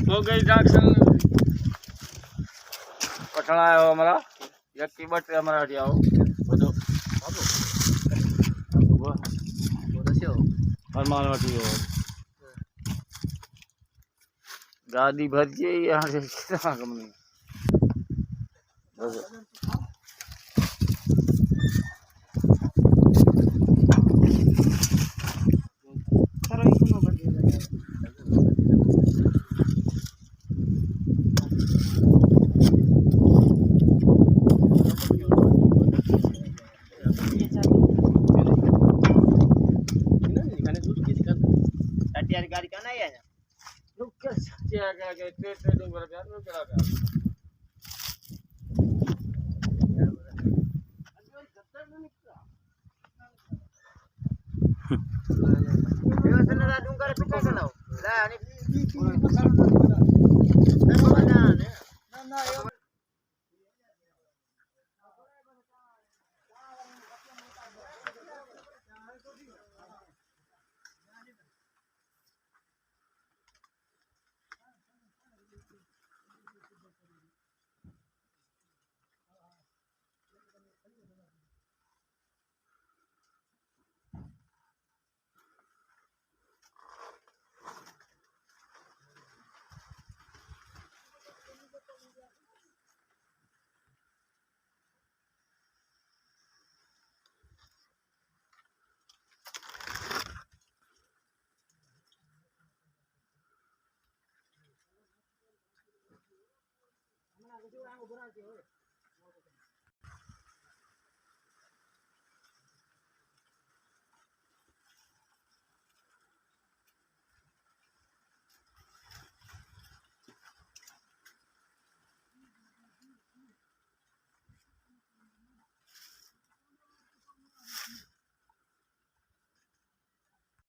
हो गई जंक्शन पटना आयो हमारा यक्की बट हमारा हटिया हो બધો फरमान वठी हो गाड़ी भर गई यहाँ से कितना कम नहीं गाड़ी का नहीं है रुक के ट्रेडिंग कर गया रुक चला गया